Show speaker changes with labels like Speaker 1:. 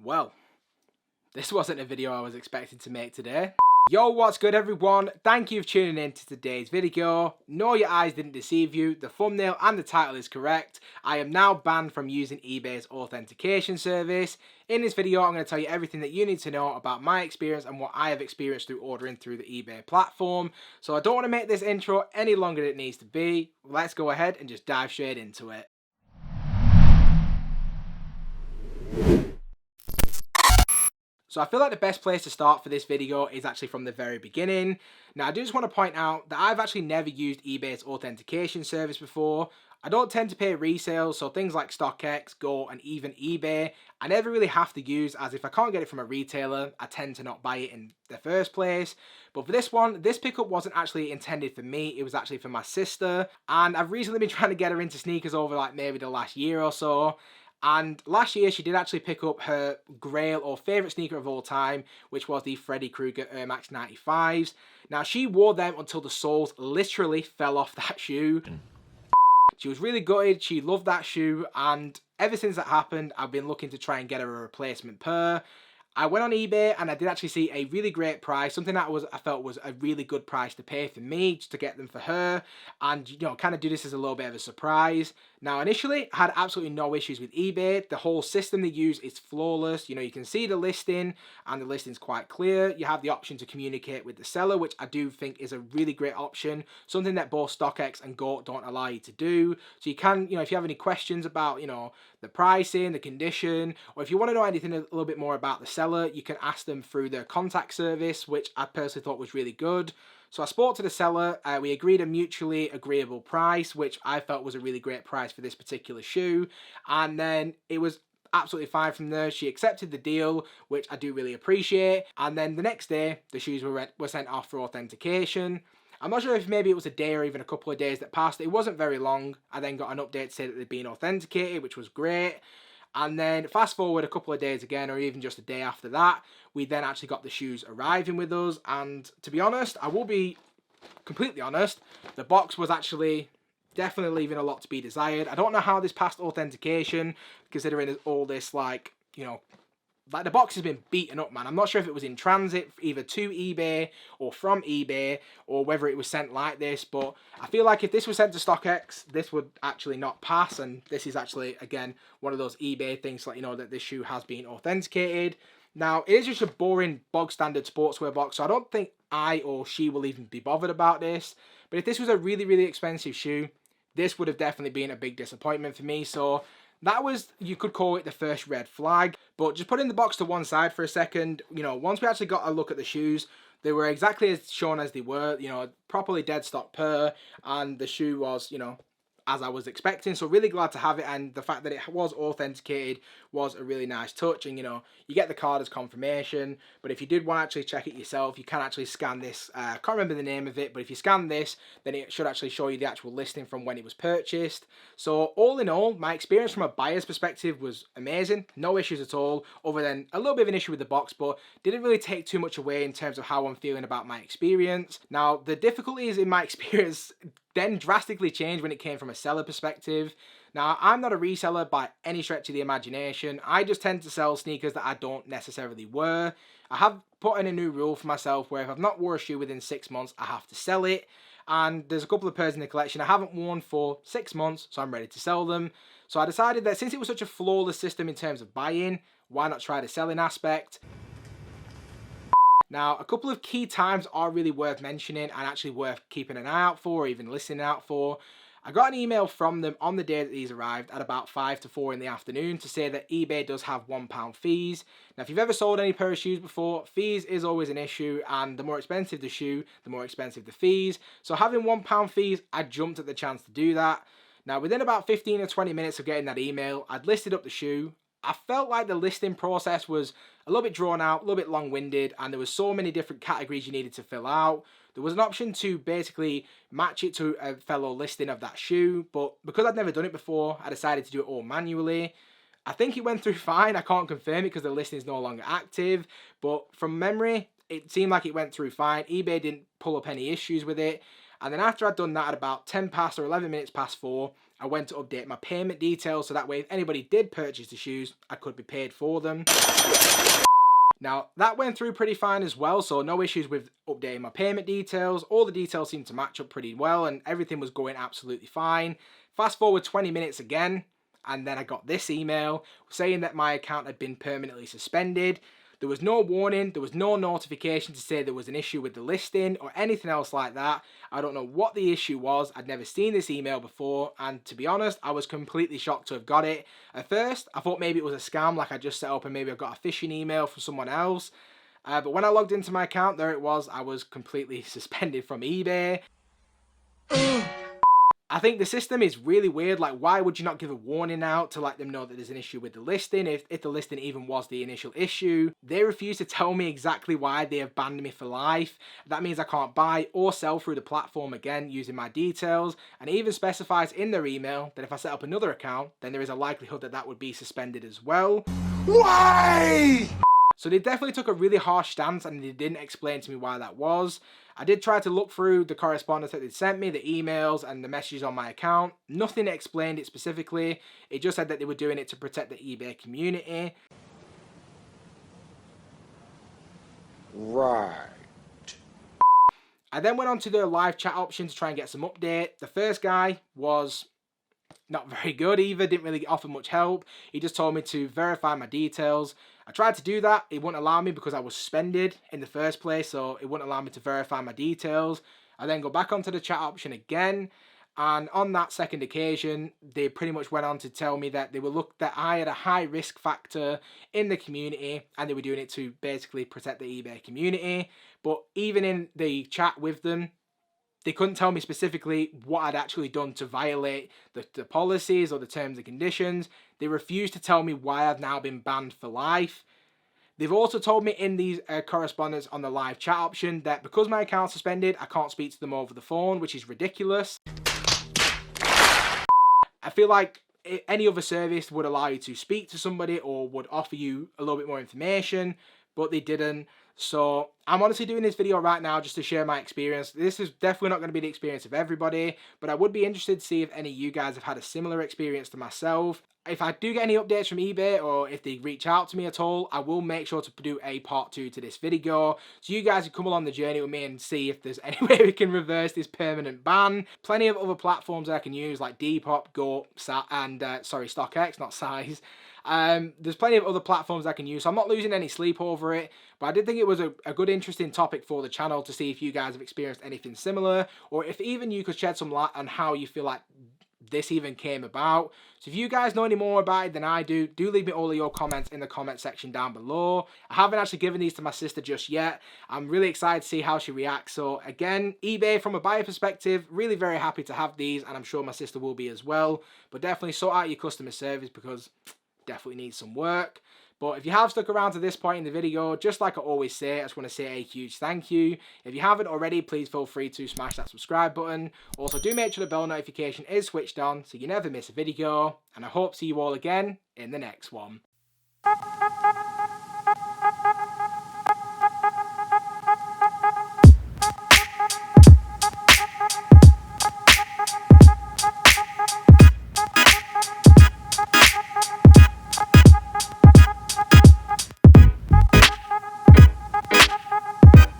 Speaker 1: Well, this wasn't a video I was expecting to make today. Yo, what's good everyone? Thank you for tuning in to today's video. No, your eyes didn't deceive you. The thumbnail and the title is correct. I am now banned from using eBay's authentication service. In this video, I'm going to tell you everything that you need to know about my experience and what I have experienced through ordering through the eBay platform. So I don't want to make this intro any longer than it needs to be. Let's go ahead and just dive straight into it. So I feel like the best place to start for this video is actually from the very beginning. Now I do just want to point out that I've actually never used eBay's authentication service before. I don't tend to pay resales, so things like StockX, Go and even eBay, I never really have to use, as if I can't get it from a retailer, I tend to not buy it in the first place. But for this one, this pickup wasn't actually intended for me, it was actually for my sister. And I've recently been trying to get her into sneakers over like maybe the last year or so. And last year she did actually pick up her grail or favourite sneaker of all time, which was the Freddy Krueger Air Max 95s. Now she wore them until the soles literally fell off that shoe. She was really gutted, she loved that shoe, and ever since that happened, I've been looking to try and get her a replacement pair. I went on eBay and I did actually see a really great price, something that I felt was a really good price to pay for me, just to get them for her, and kind of do this as a little bit of a surprise. Now initially, I had absolutely no issues with eBay. The whole system they use is flawless. You can see the listing and the listing's quite clear. You have the option to communicate with the seller, which I do think is a really great option, something that both StockX and Go don't allow you to do. So you can, if you have any questions about, the pricing, the condition, or if you want to know anything a little bit more about the seller, you can ask them through their contact service, which I personally thought was really good. So I spoke to the seller, we agreed a mutually agreeable price, which I felt was a really great price for this particular shoe, and then it was absolutely fine from there. She accepted the deal, which I do really appreciate, and then the next day, the shoes were sent off for authentication. I'm not sure if maybe it was a day or even a couple of days that passed. It wasn't very long. I then got an update to say that they'd been authenticated, which was great. And then fast forward a couple of days again, or even just a day after that, we then actually got the shoes arriving with us. And to be honest, I will be completely honest, the box was actually definitely leaving a lot to be desired. I don't know how this passed authentication, considering all this, like the box has been beaten up, man. I'm not sure if it was in transit either to eBay or from eBay, or whether it was sent like this, but I feel like if this was sent to StockX, this would actually not pass, and this is actually, again, one of those eBay things to let you know that this shoe has been authenticated. Now, it is just a boring, bog standard sportswear box, so I don't think I or she will even be bothered about this, but if this was a really, really expensive shoe, this would have definitely been a big disappointment for me, so that was, you could call it the first red flag. But just putting the box to one side for a second, once we actually got a look at the shoes, they were exactly as shown as they were, properly dead stock pair, and the shoe was, as I was expecting, so really glad to have it, and the fact that it was authenticated was a really nice touch. And you get the card as confirmation, but if you did want to actually check it yourself, you can actually scan this. I can't remember the name of it, but if you scan this, then it should actually show you the actual listing from when it was purchased. So all in all, my experience from a buyer's perspective was amazing, no issues at all, other than a little bit of an issue with the box, but didn't really take too much away in terms of how I'm feeling about my experience. Now, the difficulties in my experience then drastically changed when it came from a seller perspective. Now, I'm not a reseller by any stretch of the imagination. I just tend to sell sneakers that I don't necessarily wear. I have put in a new rule for myself where if I've not worn a shoe within 6 months, I have to sell it. And there's a couple of pairs in the collection I haven't worn for 6 months, so I'm ready to sell them. So I decided that since it was such a flawless system in terms of buying, why not try the selling aspect? Now, a couple of key times are really worth mentioning and actually worth keeping an eye out for, or even listening out for. I got an email from them on the day that these arrived at about 5 to 4 in the afternoon to say that eBay does have £1 fees. Now, if you've ever sold any pair of shoes before, fees is always an issue, and the more expensive the shoe, the more expensive the fees. So having £1 fees, I jumped at the chance to do that. Now, within about 15 or 20 minutes of getting that email, I'd listed up the shoe. I felt like the listing process was a little bit drawn out, a little bit long-winded, and there was so many different categories you needed to fill out. There was an option to basically match it to a fellow listing of that shoe, but because I'd never done it before, I decided to do it all manually. I think it went through fine. I can't confirm it because the listing is no longer active, but from memory, it seemed like it went through fine. eBay didn't pull up any issues with it. And then after I'd done that at about 10 past or 11 minutes past 4, I went to update my payment details so that way if anybody did purchase the shoes, I could be paid for them. Now, that went through pretty fine as well, so no issues with updating my payment details. All the details seemed to match up pretty well, and everything was going absolutely fine. Fast forward 20 minutes again, and then I got this email saying that my account had been permanently suspended. There was no warning, there was no notification to say there was an issue with the listing or anything else like that. I don't know what the issue was. I'd never seen this email before, and to be honest, I was completely shocked to have got it. At first, I thought maybe it was a scam, like I just set up and maybe I got a phishing email from someone else. But when I logged into my account, there it was. I was completely suspended from eBay. I think the system is really weird. Like, why would you not give a warning out to let them know that there's an issue with the listing if the listing even was the initial issue? They refuse to tell me exactly why they have banned me for life. That means I can't buy or sell through the platform again using my details, and it even specifies in their email that if I set up another account, then there is a likelihood that that would be suspended as well. Why? So they definitely took a really harsh stance and they didn't explain to me why that was. I did try to look through the correspondence that they'd sent me, the emails and the messages on my account. Nothing explained it specifically. It just said that they were doing it to protect the eBay community.
Speaker 2: Right.
Speaker 1: I then went on to the live chat option to try and get some update. The first guy was not very good either, didn't really offer much help. He just told me to verify my details. I tried to do that, it wouldn't allow me because I was suspended in the first place, so it wouldn't allow me to verify my details. I then go back onto the chat option again, and on that second occasion, they pretty much went on to tell me that that I had a high risk factor in the community, and they were doing it to basically protect the eBay community. But even in the chat with them, they couldn't tell me specifically what I'd actually done to violate the policies or the terms and conditions. They refused to tell me why I've now been banned for life. They've also told me in these correspondence on the live chat option that because my account's suspended, I can't speak to them over the phone, which is ridiculous. I feel like any other service would allow you to speak to somebody or would offer you a little bit more information, but they didn't. So I'm honestly doing this video right now just to share my experience. This is definitely not going to be the experience of everybody, but I would be interested to see if any of you guys have had a similar experience to myself. If I do get any updates from eBay or if they reach out to me at all, I will make sure to do a part 2 to this video, so you guys can come along the journey with me and see if there's any way we can reverse this permanent ban. Plenty of other platforms that I can use like Depop, Go, and StockX, not Size. There's plenty of other platforms I can use, so I'm not losing any sleep over it, but I did think it was a good interesting topic for the channel to see if you guys have experienced anything similar, or if even you could shed some light on how you feel like this even came about. So if you guys know any more about it than I do leave me all of your comments in the comment section down below. I haven't actually given these to my sister just yet. I'm really excited to see how she reacts. So again, eBay from a buyer perspective, really very happy to have these, and I'm sure my sister will be as well. But definitely sort out your customer service because definitely needs some work. But if you have stuck around to this point in the video, just like I always say, I just want to say a huge thank you. If you haven't already, please feel free to smash that subscribe button. Also, do make sure the bell notification is switched on so you never miss a video. And I hope to see you all again in the next one.